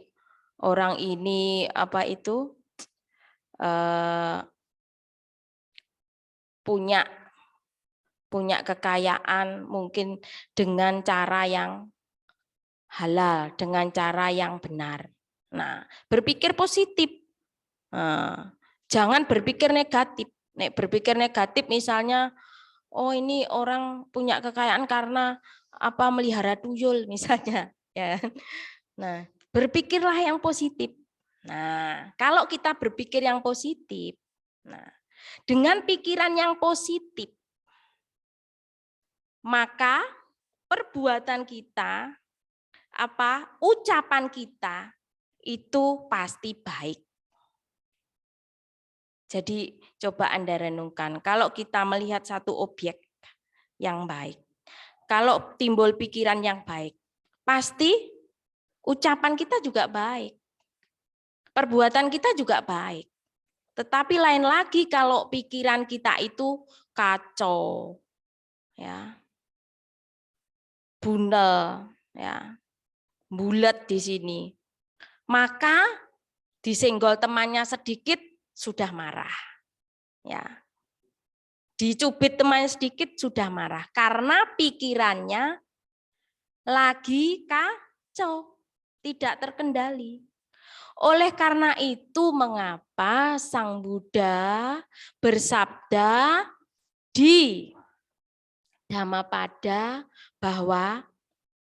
orang ini apa itu punya kekayaan mungkin dengan cara yang halal, dengan cara yang benar. Nah, berpikir positif. Jangan berpikir negatif. Nek berpikir negatif misalnya, oh ini orang punya kekayaan karena apa melihara tuyul misalnya, ya. Nah, berpikirlah yang positif. Nah, kalau kita berpikir yang positif, nah, dengan pikiran yang positif, maka perbuatan kita, ucapan kita itu pasti baik. Jadi coba Anda renungkan, kalau kita melihat satu objek yang baik, kalau timbul pikiran yang baik, pasti ucapan kita juga baik. Perbuatan kita juga baik. Tetapi lain lagi kalau pikiran kita itu kacau, ya, bundel, ya, bulat di sini, maka disenggol temannya sedikit sudah marah, ya. Dicubit temannya sedikit sudah marah karena pikirannya lagi kacau, tidak terkendali. Oleh karena itu mengapa Sang Buddha bersabda di Dhammapada bahwa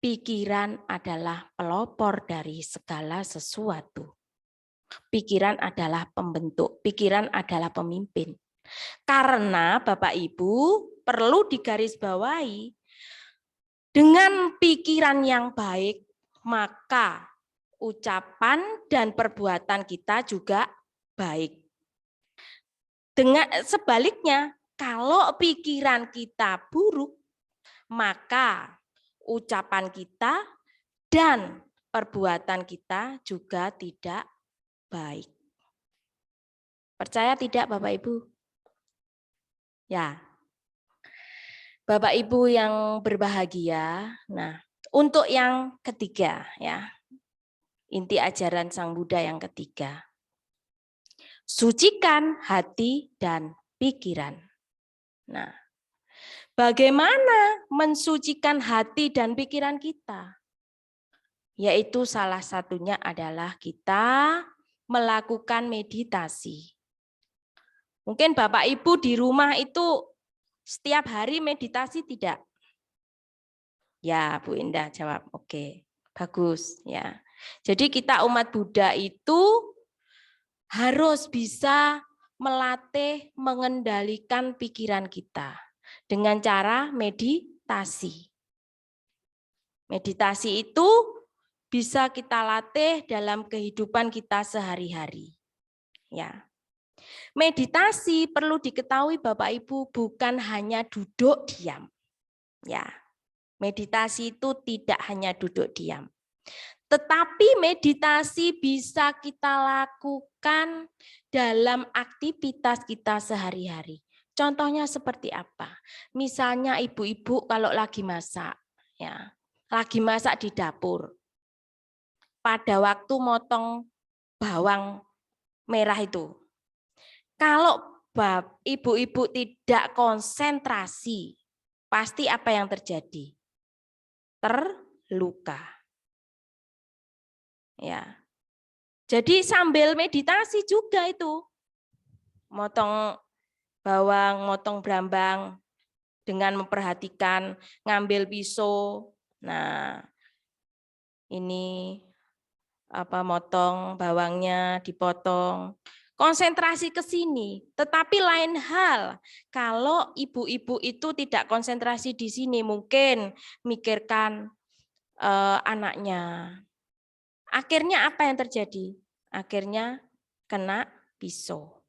pikiran adalah pelopor dari segala sesuatu. Pikiran adalah pembentuk, pikiran adalah pemimpin. Karena Bapak Ibu perlu digarisbawahi, dengan pikiran yang baik, maka ucapan dan perbuatan kita juga baik. Dengan sebaliknya, kalau pikiran kita buruk, maka ucapan kita dan perbuatan kita juga tidak baik. Percaya tidak Bapak Ibu? Ya. Bapak Ibu yang berbahagia, nah untuk yang ketiga ya, inti ajaran Sang Buddha yang ketiga, sucikan hati dan pikiran. Nah, bagaimana mensucikan hati dan pikiran kita? Yaitu salah satunya adalah kita melakukan meditasi. Mungkin Bapak Ibu di rumah itu setiap hari meditasi tidak? Ya, Bu Indah jawab, oke, bagus ya. Jadi kita umat Buddha itu harus bisa melatih mengendalikan pikiran kita dengan cara meditasi. Meditasi itu bisa kita latih dalam kehidupan kita sehari-hari. Ya. Meditasi perlu diketahui Bapak Ibu bukan hanya duduk diam. Ya. Meditasi itu tidak hanya duduk diam. Tetapi meditasi bisa kita lakukan dalam aktivitas kita sehari-hari. Contohnya seperti apa? Misalnya ibu-ibu kalau lagi masak, ya, lagi masak di dapur. Pada waktu motong bawang merah itu, kalau ibu-ibu tidak konsentrasi, pasti apa yang terjadi? Terluka. Ya. Jadi sambil meditasi juga itu. Motong bawang, motong brambang dengan memperhatikan ngambil pisau. Nah, ini motong bawangnya dipotong. Konsentrasi ke sini. Tetapi lain hal kalau ibu-ibu itu tidak konsentrasi di sini, mungkin mikirkan anaknya. Akhirnya apa yang terjadi? Akhirnya kena pisau.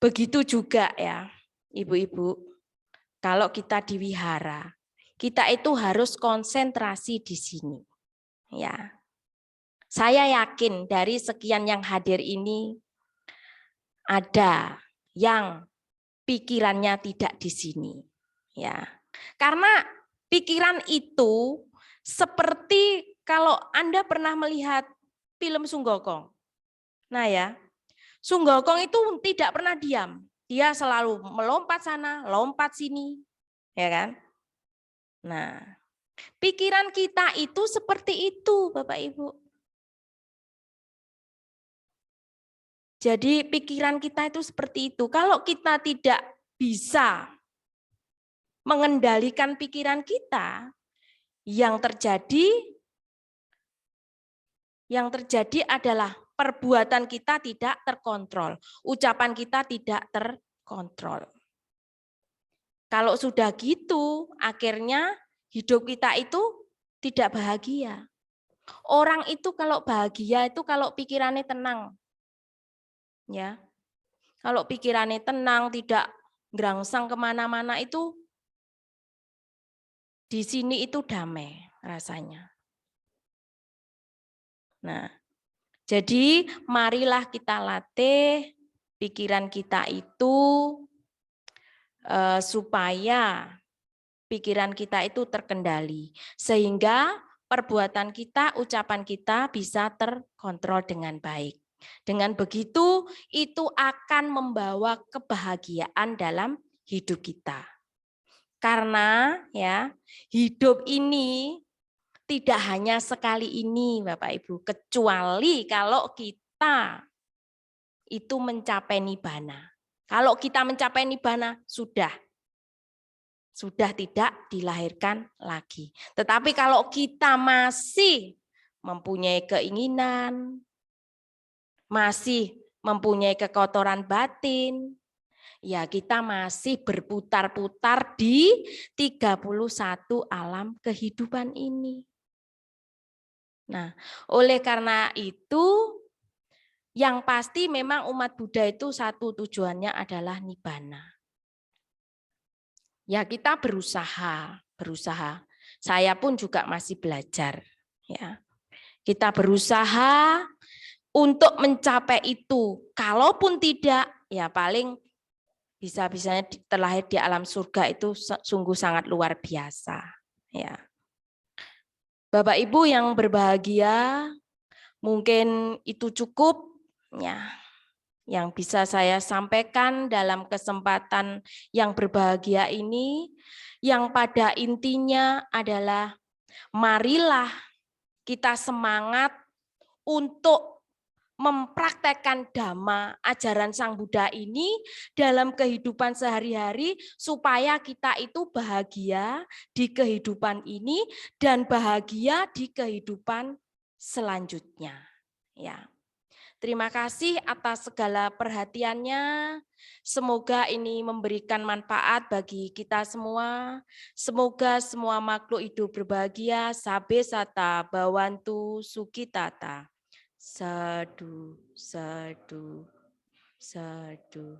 Begitu juga ya, ibu-ibu. Kalau kita di wihara, kita itu harus konsentrasi di sini. Ya. Saya yakin dari sekian yang hadir ini ada yang pikirannya tidak di sini. Ya. Karena pikiran itu seperti kalau Anda pernah melihat film Sung Gokong. Nah ya, Sung Gokong itu tidak pernah diam. Dia selalu melompat sana, lompat sini. Ya kan? Nah, pikiran kita itu seperti itu, Bapak Ibu. Jadi pikiran kita itu seperti itu. Kalau kita tidak bisa mengendalikan pikiran kita, yang terjadi adalah perbuatan kita tidak terkontrol, ucapan kita tidak terkontrol. Kalau sudah gitu, akhirnya hidup kita itu tidak bahagia. Orang itu kalau bahagia itu kalau pikirannya tenang. Ya. Kalau pikirannya tenang, tidak gerangsang kemana-mana itu di sini itu damai rasanya. Nah, jadi marilah kita latih pikiran kita itu supaya pikiran kita itu terkendali. Sehingga perbuatan kita, ucapan kita bisa terkontrol dengan baik. Dengan begitu, itu akan membawa kebahagiaan dalam hidup kita. Karena ya, hidup ini tidak hanya sekali ini, Bapak Ibu, kecuali kalau kita itu mencapai nibbana. Kalau kita mencapai nibbana, sudah tidak dilahirkan lagi. Tetapi kalau kita masih mempunyai keinginan, masih mempunyai kekotoran batin, ya kita masih berputar-putar di 31 alam kehidupan ini. Nah, oleh karena itu, yang pasti memang umat Buddha itu satu tujuannya adalah nibbana. Ya kita berusaha. Saya pun juga masih belajar. Ya, kita berusaha untuk mencapai itu. Kalaupun tidak, ya paling bisa-bisanya terlahir di alam surga itu sungguh sangat luar biasa. Ya, Bapak Ibu yang berbahagia, mungkin itu cukup ya yang bisa saya sampaikan dalam kesempatan yang berbahagia ini, yang pada intinya adalah marilah kita semangat untuk mempraktekkan Dhamma, ajaran Sang Buddha ini dalam kehidupan sehari-hari supaya kita itu bahagia di kehidupan ini dan bahagia di kehidupan selanjutnya. Ya. Terima kasih atas segala perhatiannya. Semoga ini memberikan manfaat bagi kita semua. Semoga semua makhluk hidup berbahagia. Sabe sata bawantu sukitata. Sadu, sadu, sadu.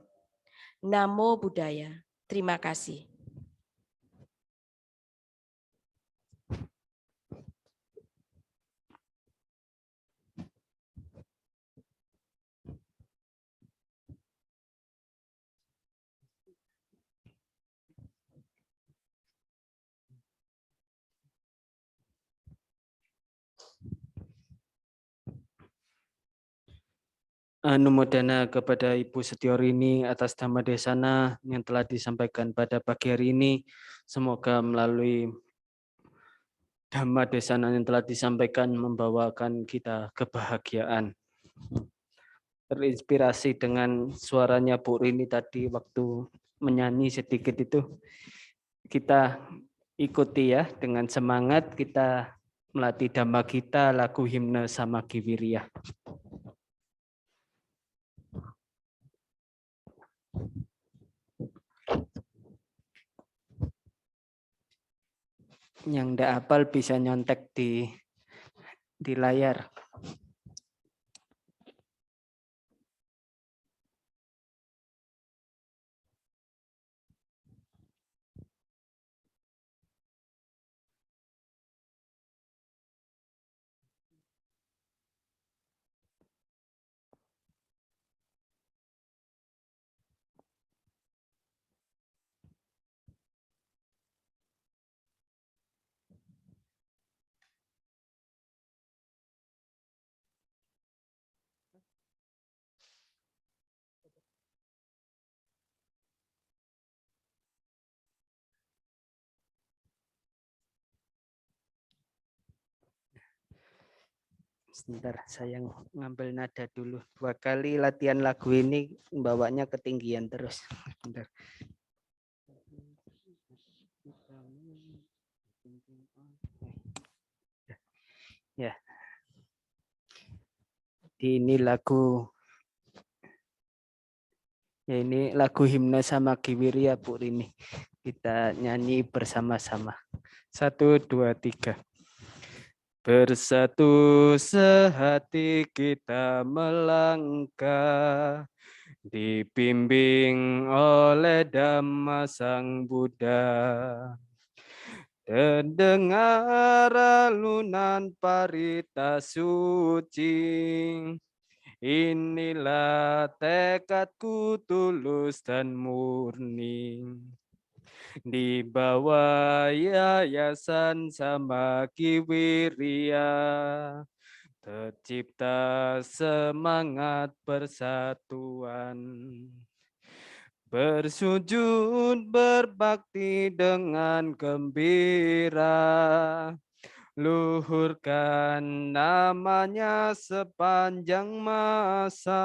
Namo Buddhaya. Terima kasih. Anumodana kepada Ibu Setiorini atas Dhamma Desana yang telah disampaikan pada pagi hari ini. Semoga melalui Dhamma Desana yang telah disampaikan membawakan kita kebahagiaan. Terinspirasi dengan suaranya Bu Rini tadi waktu menyanyi sedikit itu. Kita ikuti ya dengan semangat kita melatih Dhamma kita lagu himne Samaggi Wirya. Yang tidak hafal bisa nyontek di layar. Sebentar, saya ngambil nada dulu. 2 kali latihan lagu ini bawanya ketinggian terus. Sebentar. Ya. Ini lagu himne Samaggi Wirya Bu Rini. Kita nyanyi bersama-sama. 1, 2, 3. Bersatu sehati kita melangkah, dibimbing oleh Dhamma Sang Buddha. Terdengar alunan parita suci, inilah tekadku tulus dan murni. Di bawah yayasan Samaggi Wirya, tercipta semangat persatuan. Bersujud berbakti dengan gembira, luhurkan namanya sepanjang masa.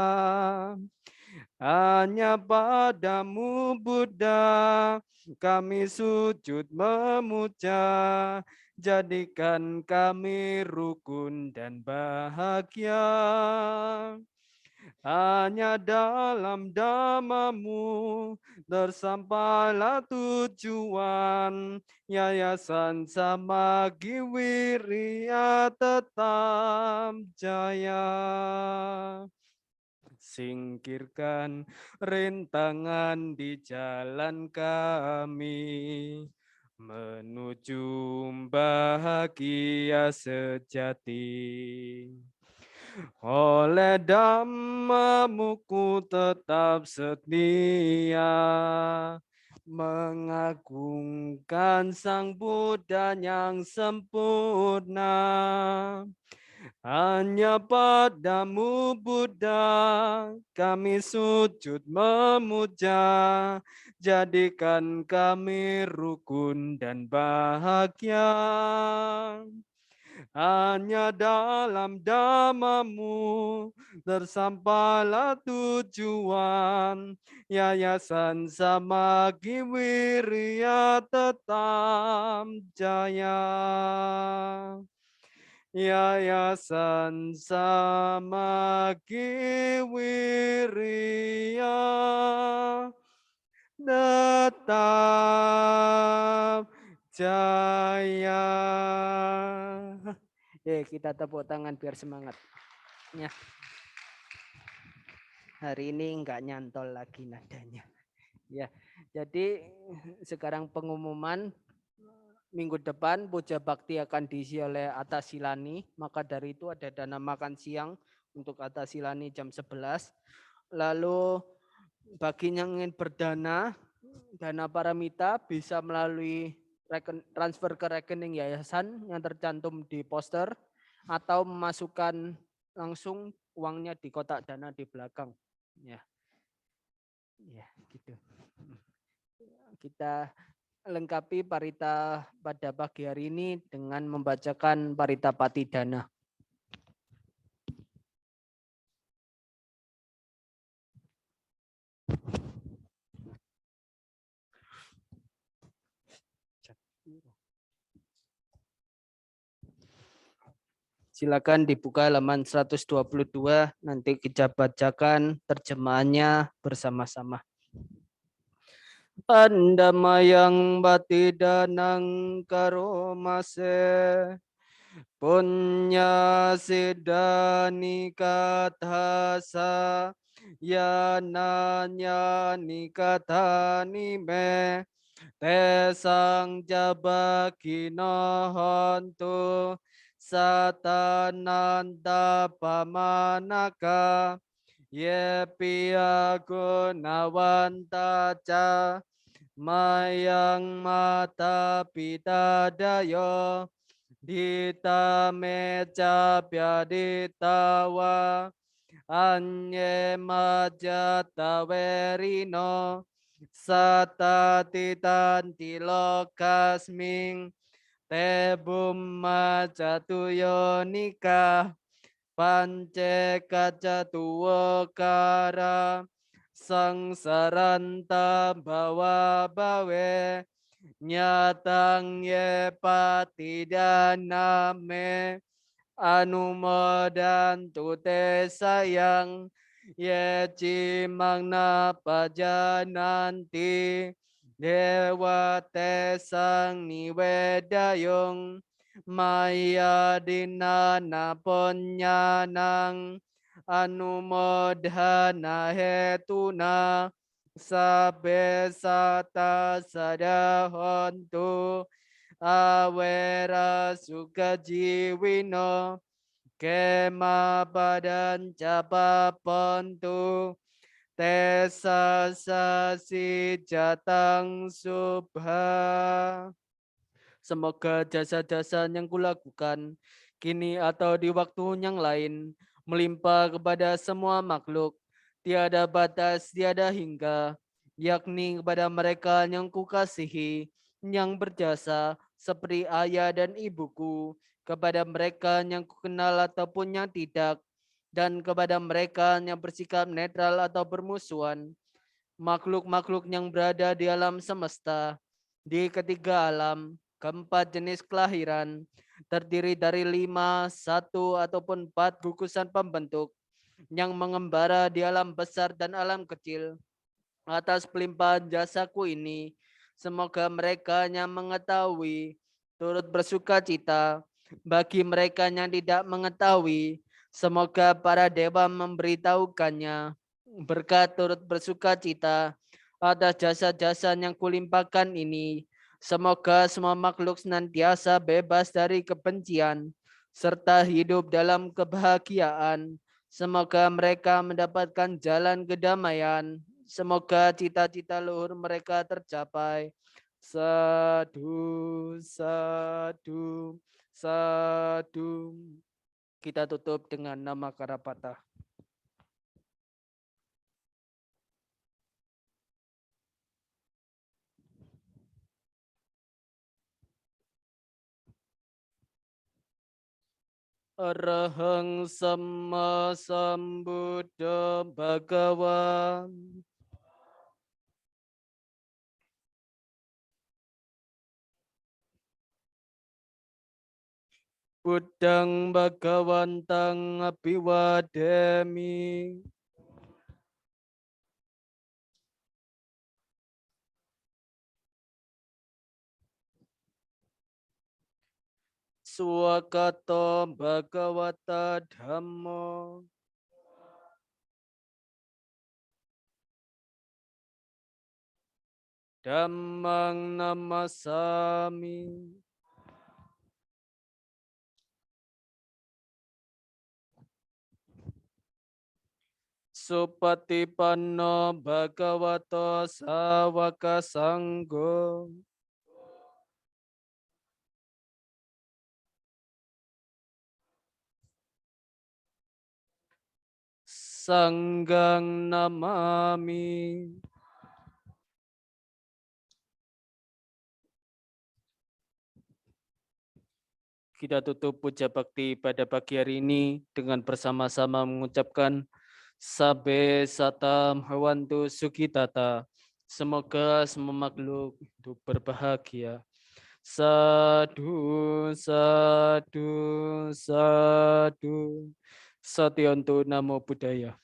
Hanya padamu Buddha kami sujud memuja, jadikan kami rukun dan bahagia. Hanya dalam dhammamu tersampailah tujuan, Yayasan Samagi Wirya tetap jaya. Singkirkan rintangan di jalan kami menuju bahagia sejati. Oleh dhammamu ku tetap setia mengagungkan Sang Buddha yang sempurna. Hanya padamu Buddha kami sujud memuja, jadikan kami rukun dan bahagia. Hanya dalam dhammamu tersampailah tujuan, Yayasan Samagi Wirya tetap jaya. Yayasan Samagi Wirya tetap jaya. Kita tepuk tangan biar semangat. Ya. Hari ini enggak nyantol lagi nadanya. Ya, jadi sekarang pengumuman. Minggu depan puja bakti akan diisi oleh Atta Silani, maka dari itu ada dana makan siang untuk Atta Silani jam 11. Lalu bagi yang ingin berdana, dana paramita bisa melalui transfer ke rekening yayasan yang tercantum di poster atau memasukkan langsung uangnya di kotak dana di belakang. Ya, gitu. Kita lengkapi parita pada pagi hari ini dengan membacakan parita patidana. Silakan dibuka halaman 122, nanti kita bacakan terjemahannya bersama-sama. Pandamayang batidanang karomase punya sidani kathasa yananya nikatani me tesang jabakino hontu satananda pamanaka ye piya gunawanta ca mayang mata pitadayo dita meca pyaditawa anye majata verino sata titanti lokasming tebum majatuyo nikah pance kacatuwakara sangsaranta bawa bawe nyatang ye patidana me anumodantu te sayang ye cimangna pajananti dewa te sang niwedayong maya dinana ponyanang anumodhana hetuna sabe sata sadahontu awera sukajiwino kema badan capa pontu tesa sasi jatang subha. Semoga jasa-jasa yang kulakukan kini atau di waktu yang lain, melimpah kepada semua makhluk, tiada batas, tiada hingga, yakni kepada mereka yang kukasihi, yang berjasa seperti ayah dan ibuku, kepada mereka yang kukenal ataupun yang tidak, dan kepada mereka yang bersikap netral atau bermusuhan, makhluk-makhluk yang berada di alam semesta, di ketiga alam, keempat jenis kelahiran, terdiri dari 5, 1, ataupun 4 gugusan pembentuk yang mengembara di alam besar dan alam kecil. Atas pelimpahan jasaku ini, semoga mereka yang mengetahui turut bersuka cita. Bagi mereka yang tidak mengetahui, semoga para dewa memberitahukannya. Berkat turut bersuka cita atas jasa-jasa yang kulimpahkan ini. Semoga semua makhluk senantiasa bebas dari kebencian serta hidup dalam kebahagiaan. Semoga mereka mendapatkan jalan kedamaian. Semoga cita-cita luhur mereka tercapai. Sadu, sadu, sadu. Kita tutup dengan nama Karapata. Arahang Sama Sambuddha Bhagawan. Buddhang Bhagawantang Abhiwademi. Swakato Bhagawata Dhammo. Dhammang namasami. Supatipanno Bhagavato Sawaka Sanggo. Sanggang namami. Kita tutup puja bakti pada pagi hari ini dengan bersama-sama mengucapkan Sabe satam hawantu sukitata. Semoga semua makhluk hidup berbahagia. Sadu, sadu, sadu. Satyantu Namo Buddhaya.